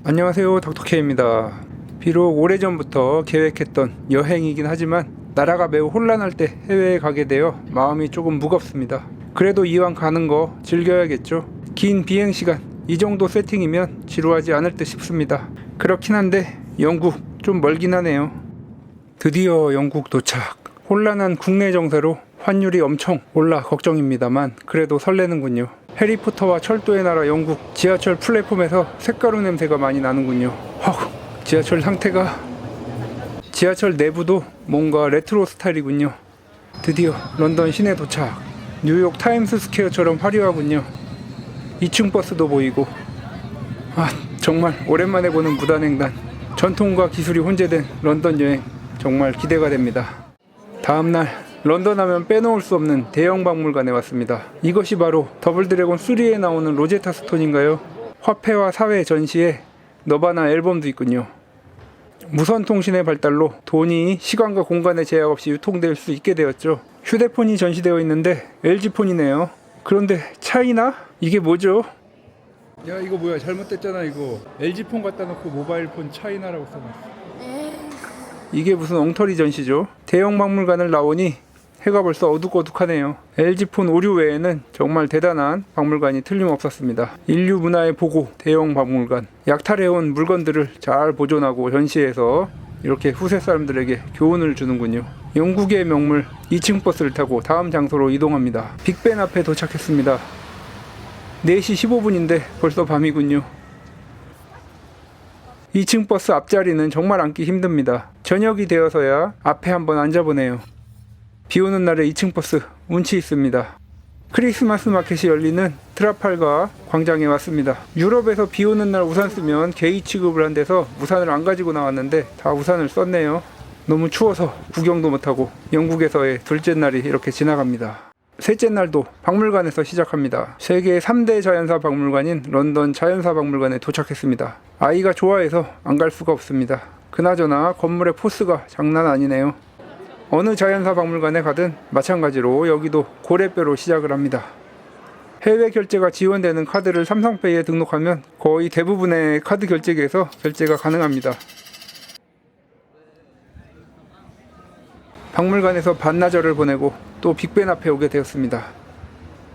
안녕하세요, 닥터케입니다. 비록 오래전부터 계획했던 여행이긴 하지만 나라가 매우 혼란할 때 해외에 가게 되어 마음이 조금 무겁습니다. 그래도 이왕 가는 거 즐겨야겠죠. 긴 비행시간 이 정도 세팅이면 지루하지 않을 듯 싶습니다. 그렇긴 한데 영국 좀 멀긴 하네요. 드디어 영국 도착. 혼란한 국내 정세로 환율이 엄청 올라 걱정입니다만 그래도 설레는군요. 해리포터와 철도의 나라 영국 지하철 플랫폼에서 색가루 냄새가 많이 나는군요. 지하철 상태가... 지하철 내부도 뭔가 레트로 스타일이군요. 드디어 런던 시내 도착. 뉴욕 타임스 스퀘어처럼 화려하군요. 2층 버스도 보이고. 정말 오랜만에 보는 무단횡단. 전통과 기술이 혼재된 런던 여행 정말 기대가 됩니다. 다음날 런던 하면 빼놓을 수 없는 대형 박물관에 왔습니다. 이것이 바로 더블드래곤 3에 나오는 로제타 스톤인가요? 화폐와 사회 전시에 너바나 앨범도 있군요. 무선 통신의 발달로 돈이 시간과 공간의 제약 없이 유통될 수 있게 되었죠. 휴대폰이 전시되어 있는데 LG폰이네요. 그런데 차이나? 이게 뭐죠? 야, 이거 뭐야, 잘못됐잖아. 이거 LG폰 갖다 놓고 모바일폰 차이나라고 써놨어. 이게 무슨 엉터리 전시죠? 대형 박물관을 나오니 해가 벌써 어둑어둑하네요. LG폰 오류 외에는 정말 대단한 박물관이 틀림없었습니다. 인류 문화의 보고 대형 박물관. 약탈해온 물건들을 잘 보존하고 전시해서 이렇게 후세 사람들에게 교훈을 주는군요. 영국의 명물 2층 버스를 타고 다음 장소로 이동합니다. 빅벤 앞에 도착했습니다. 4시 15분인데 벌써 밤이군요. 2층 버스 앞자리는 정말 앉기 힘듭니다. 저녁이 되어서야 앞에 한번 앉아보네요. 비오는 날에 2층 버스 운치 있습니다. 크리스마스 마켓이 열리는 트라팔가 광장에 왔습니다. 유럽에서 비오는 날 우산 쓰면 게이 취급을 한 데서 우산을 안 가지고 나왔는데 다 우산을 썼네요. 너무 추워서 구경도 못하고 영국에서의 둘째 날이 이렇게 지나갑니다. 셋째 날도 박물관에서 시작합니다. 세계 3대 자연사 박물관인 런던 자연사 박물관에 도착했습니다. 아이가 좋아해서 안 갈 수가 없습니다. 그나저나 건물의 포스가 장난 아니네요. 어느 자연사 박물관에 가든 마찬가지로 여기도 고래뼈로 시작을 합니다. 해외 결제가 지원되는 카드를 삼성페이에 등록하면 거의 대부분의 카드 결제기에서 결제가 가능합니다. 박물관에서 반나절을 보내고 또 빅벤 앞에 오게 되었습니다.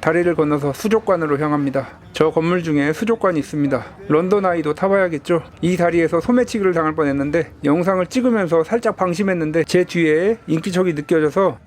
다리를 건너서 수족관으로 향합니다. 저 건물 중에 수족관이 있습니다. 런던 아이도 타봐야겠죠. 이 다리에서 소매치기를 당할 뻔했는데 영상을 찍으면서 살짝 방심했는데 제 뒤에 인기척이 느껴져서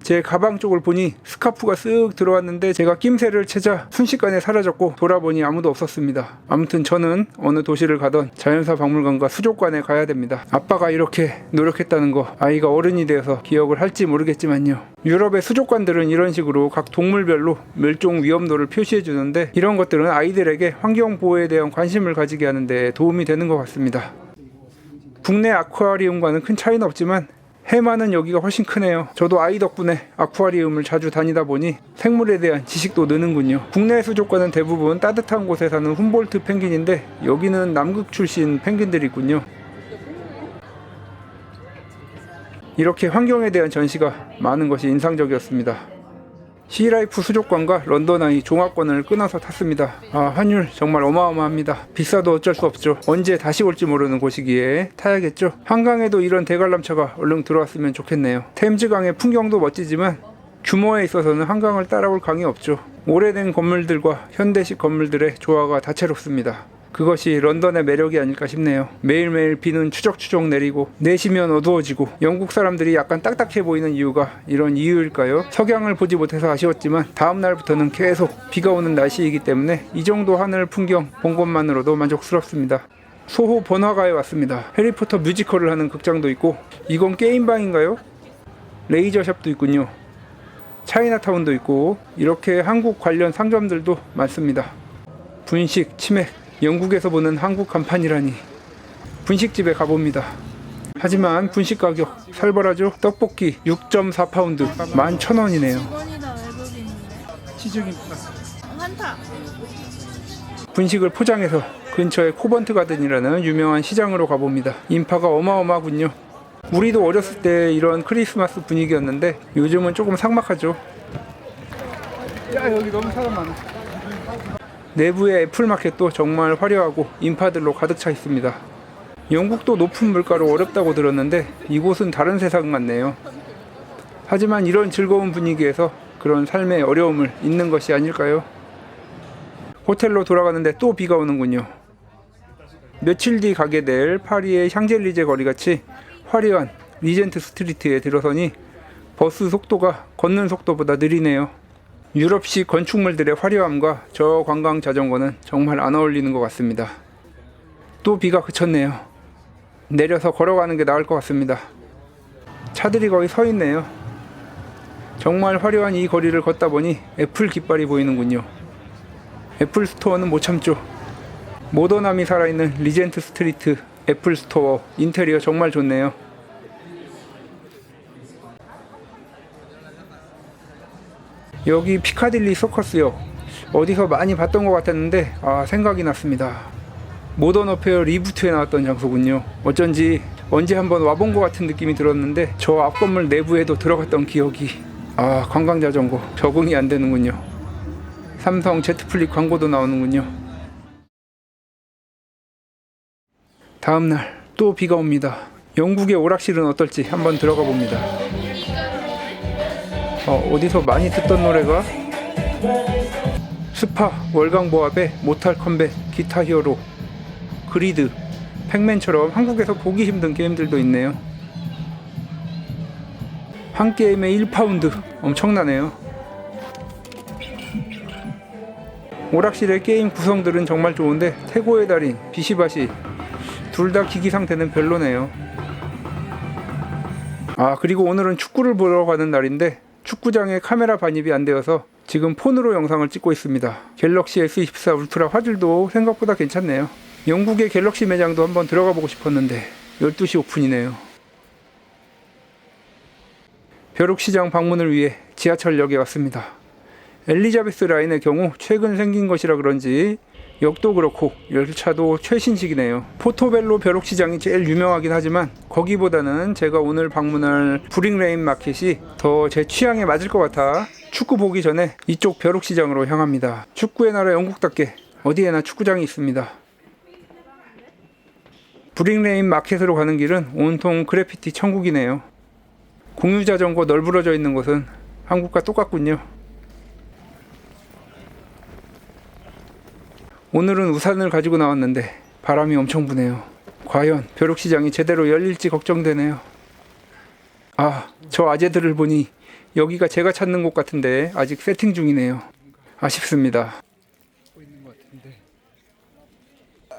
제 가방 쪽을 보니 스카프가 쓱 들어왔는데 제가 낌새를 채자 순식간에 사라졌고 돌아보니 아무도 없었습니다. 아무튼 저는 어느 도시를 가던 자연사 박물관과 수족관에 가야 됩니다. 아빠가 이렇게 노력했다는 거 아이가 어른이 되어서 기억을 할지 모르겠지만요. 유럽의 수족관들은 이런 식으로 각 동물별로 멸종 위험도를 표시해 주는데 이런 것들은 아이들에게 환경보호에 대한 관심을 가지게 하는데 도움이 되는 것 같습니다. 국내 아쿠아리움과는 큰 차이는 없지만 해마는 여기가 훨씬 크네요. 저도 아이 덕분에 아쿠아리움을 자주 다니다 보니 생물에 대한 지식도 느는군요. 국내 수족관은 대부분 따뜻한 곳에 사는 훔볼트 펭귄인데 여기는 남극 출신 펭귄들이 있군요. 이렇게 환경에 대한 전시가 많은 것이 인상적이었습니다. 시라이프 수족관과 런던 아이 종합권을 끊어서 탔습니다. 환율 정말 어마어마합니다. 비싸도 어쩔 수 없죠. 언제 다시 올지 모르는 곳이기에 타야겠죠. 한강에도 이런 대관람차가 얼른 들어왔으면 좋겠네요. 템즈강의 풍경도 멋지지만 규모에 있어서는 한강을 따라올 강이 없죠. 오래된 건물들과 현대식 건물들의 조화가 다채롭습니다. 그것이 런던의 매력이 아닐까 싶네요. 매일매일 비는 추적추적 내리고 내시면 어두워지고 영국 사람들이 약간 딱딱해 보이는 이유가 이런 이유일까요? 석양을 보지 못해서 아쉬웠지만 다음 날부터는 계속 비가 오는 날씨이기 때문에 이 정도 하늘 풍경 본 것만으로도 만족스럽습니다. 소호 번화가에 왔습니다. 해리포터 뮤지컬을 하는 극장도 있고 이건 게임방인가요? 레이저샵도 있군요. 차이나타운도 있고 이렇게 한국 관련 상점들도 많습니다. 분식, 치맥, 영국에서 보는 한국 간판이라니. 분식집에 가봅니다. 하지만 분식 가격 살벌하죠? 떡볶이 6.4파운드 11,000원이네요. 직원이다 외국인인데. 치즈김밥. 한타. 분식을 포장해서 근처에 코번트 가든이라는 유명한 시장으로 가봅니다. 인파가 어마어마하군요. 우리도 어렸을 때 이런 크리스마스 분위기였는데 요즘은 조금 삭막하죠. 야, 여기 너무 사람 많아. 내부의 애플마켓도 정말 화려하고 인파들로 가득 차 있습니다. 영국도 높은 물가로 어렵다고 들었는데 이곳은 다른 세상 같네요. 하지만 이런 즐거운 분위기에서 그런 삶의 어려움을 잊는 것이 아닐까요? 호텔로 돌아가는데 또 비가 오는군요. 며칠 뒤 가게 될 파리의 샹젤리제 거리같이 화려한 리젠트 스트리트에 들어서니 버스 속도가 걷는 속도보다 느리네요. 유럽식 건축물들의 화려함과 저 관광 자전거는 정말 안 어울리는 것 같습니다. 또 비가 그쳤네요. 내려서 걸어가는 게 나을 것 같습니다. 차들이 거의 서 있네요. 정말 화려한 이 거리를 걷다 보니 애플 깃발이 보이는군요. 애플 스토어는 못 참죠. 모던함이 살아있는 리젠트 스트리트 애플 스토어 인테리어 정말 좋네요. 여기 피카딜리 서커스요. 어디서 많이 봤던 것 같았는데 생각이 났습니다. 모던 어페어 리부트에 나왔던 장소군요. 어쩐지 언제 한번 와본 것 같은 느낌이 들었는데 저 앞 건물 내부에도 들어갔던 기억이. 관광자전거 적응이 안 되는군요. 삼성 제트플릭 광고도 나오는군요. 다음날 또 비가 옵니다. 영국의 오락실은 어떨지 한번 들어가 봅니다. 어디서 많이 듣던 노래가 스파 월광보합의 모탈 컴뱃 기타 히어로 그리드 팩맨처럼 한국에서 보기 힘든 게임들도 있네요. 한 게임에 1파운드 엄청나네요. 오락실의 게임 구성들은 정말 좋은데 태고의 달인, 비시바시 둘 다 기기 상태는 별로네요. 그리고 오늘은 축구를 보러 가는 날인데 축구장에 카메라 반입이 안 되어서 지금 폰으로 영상을 찍고 있습니다. 갤럭시 S24 울트라 화질도 생각보다 괜찮네요. 영국의 갤럭시 매장도 한번 들어가 보고 싶었는데 12시 오픈이네요. 벼룩시장 방문을 위해 지하철역에 왔습니다. 엘리자베스 라인의 경우 최근 생긴 것이라 그런지 역도 그렇고 열차도 최신식이네요. 포토벨로 벼룩시장이 제일 유명하긴 하지만 거기보다는 제가 오늘 방문할 브링레인 마켓이 더 제 취향에 맞을 것 같아 축구 보기 전에 이쪽 벼룩시장으로 향합니다. 축구의 나라 영국답게 어디에나 축구장이 있습니다. 브링레인 마켓으로 가는 길은 온통 그래피티 천국이네요. 공유자전거 널브러져 있는 곳은 한국과 똑같군요. 오늘은 우산을 가지고 나왔는데 바람이 엄청 부네요. 과연 벼룩시장이 제대로 열릴지 걱정되네요. 저 아재들을 보니 여기가 제가 찾는 곳 같은데 아직 세팅 중이네요. 아쉽습니다.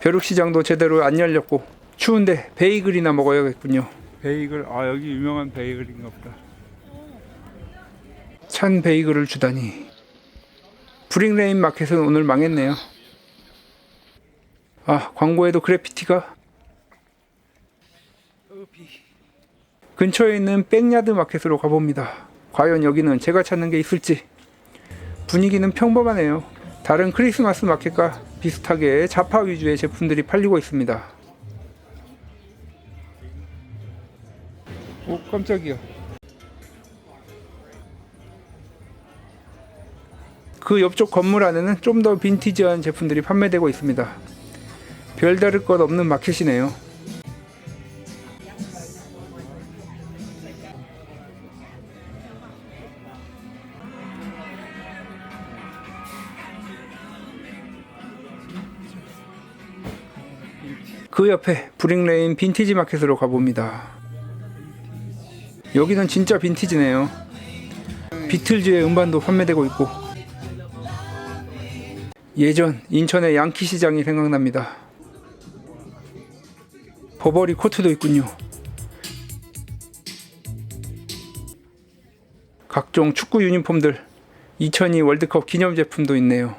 벼룩시장도 제대로 안 열렸고 추운데 베이글이나 먹어야겠군요. 베이글, 여기 유명한 베이글인가 보다. 찬 베이글을 주다니. 브링레인 마켓은 오늘 망했네요. 광고에도 그래피티가. 근처에 있는 백야드 마켓으로 가봅니다. 과연 여기는 제가 찾는 게 있을지. 분위기는 평범하네요. 다른 크리스마스 마켓과 비슷하게 자파 위주의 제품들이 팔리고 있습니다. 오, 깜짝이야. 그 옆쪽 건물 안에는 좀 더 빈티지한 제품들이 판매되고 있습니다. 별다를 것 없는 마켓이네요. 그 옆에 브링레인 빈티지 마켓으로 가봅니다. 여기는 진짜 빈티지네요. 비틀즈의 음반도 판매되고 있고 예전 인천의 양키 시장이 생각납니다. 버버리 코트도 있군요. 각종 축구 유니폼들, 2002 월드컵 기념 제품도 있네요.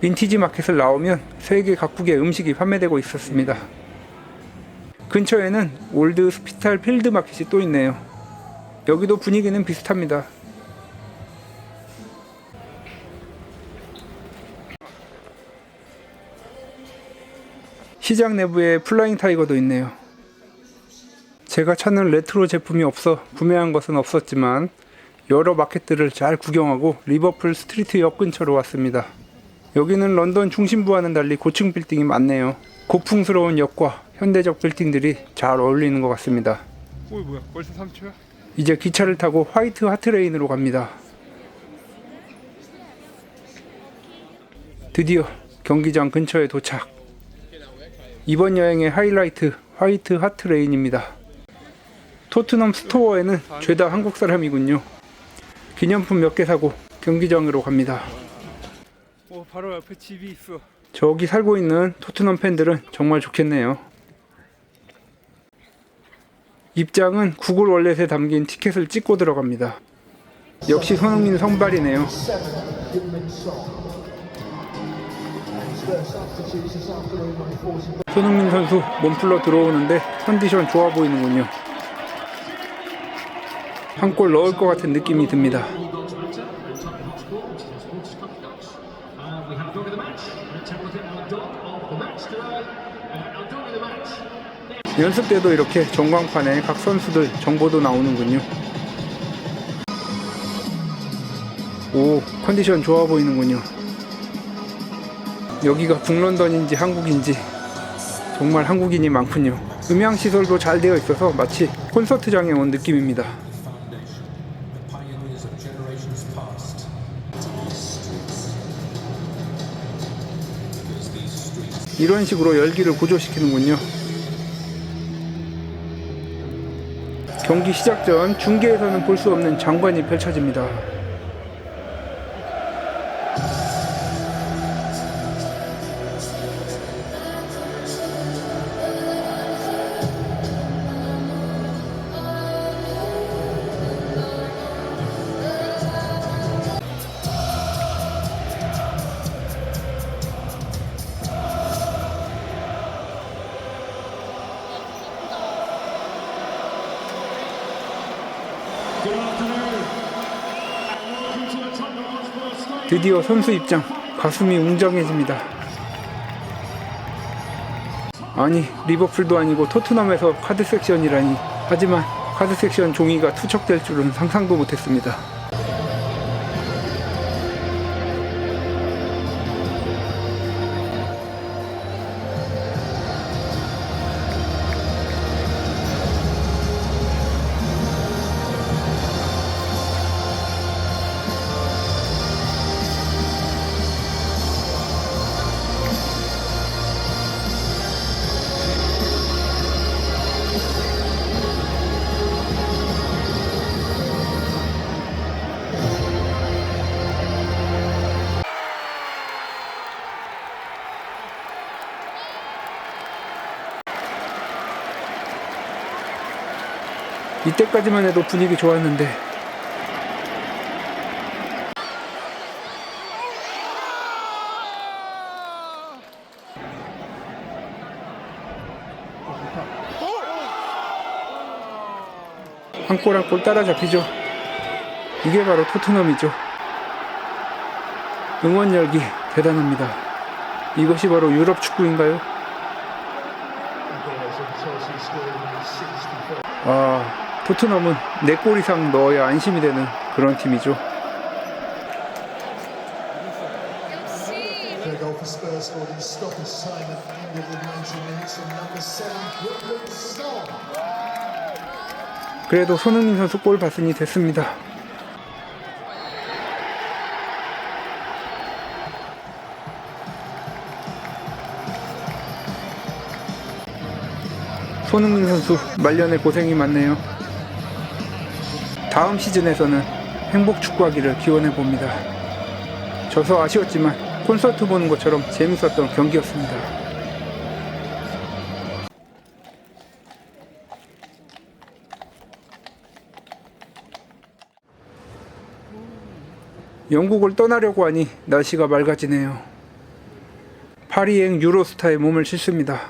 빈티지 마켓을 나오면 세계 각국의 음식이 판매되고 있었습니다. 근처에는 올드 스피탈 필드 마켓이 또 있네요. 여기도 분위기는 비슷합니다. 시장 내부에 플라잉 타이거도 있네요. 제가 찾는 레트로 제품이 없어 구매한 것은 없었지만 여러 마켓들을 잘 구경하고 리버풀 스트리트역 근처로 왔습니다. 여기는 런던 중심부와는 달리 고층 빌딩이 많네요. 고풍스러운 역과 현대적 빌딩들이 잘 어울리는 것 같습니다. 오 뭐야 벌써 3초야? 이제 기차를 타고 화이트 하트레인으로 갑니다. 드디어 경기장 근처에 도착. 이번 여행의 하이라이트 화이트 하트레인입니다. 토트넘 스토어에는 죄다 한국 사람이군요. 기념품 몇 개 사고 경기장으로 갑니다. 오 바로 옆에 집이 있어. 저기 살고 있는 토트넘 팬들은 정말 좋겠네요. 입장은 구글 월렛에 담긴 티켓을 찍고 들어갑니다. 역시 손흥민 선발이네요. 손흥민 선수 몸풀러 들어오는데 컨디션 좋아 보이는군요. 한 골 넣을 것 같은 느낌이 듭니다. 연습 때도 이렇게 전광판에 각 선수들 정보도 나오는군요. 오, 컨디션 좋아 보이는군요. 여기가 북런던인지 한국인지 정말 한국인이 많군요. 음향시설도 잘 되어 있어서 마치 콘서트장에 온 느낌입니다. 이런 식으로 열기를 고조시키는군요. 경기 시작 전 중계에서는 볼 수 없는 장관이 펼쳐집니다. 드디어 선수 입장. 가슴이 웅장해집니다. 아니, 리버풀도 아니고 토트넘에서 카드 섹션이라니. 하지만 카드 섹션 종이가 투척될 줄은 상상도 못했습니다. 이때까지만 해도 분위기 좋았는데 한 골 한 골 따라잡히죠. 이게 바로 토트넘이죠. 응원 열기 대단합니다. 이것이 바로 유럽 축구인가요? 토트넘은 4골 이상 넣어야 안심이 되는 그런 팀이죠. 그래도 손흥민 선수 골 봤으니 됐습니다. 손흥민 선수 말년에 고생이 많네요. 다음 시즌에서는 행복 축구하기를 기원해 봅니다. 져서 아쉬웠지만 콘서트 보는 것처럼 재밌었던 경기였습니다. 영국을 떠나려고 하니 날씨가 맑아지네요. 파리행 유로스타에 몸을 싣습니다.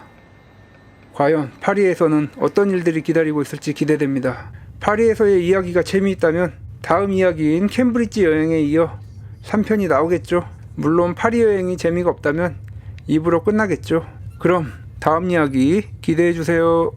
과연 파리에서는 어떤 일들이 기다리고 있을지 기대됩니다. 파리에서의 이야기가 재미있다면 다음 이야기인 캠브리지 여행에 이어 3편이 나오겠죠. 물론 파리 여행이 재미가 없다면 2부로 끝나겠죠. 그럼 다음 이야기 기대해주세요.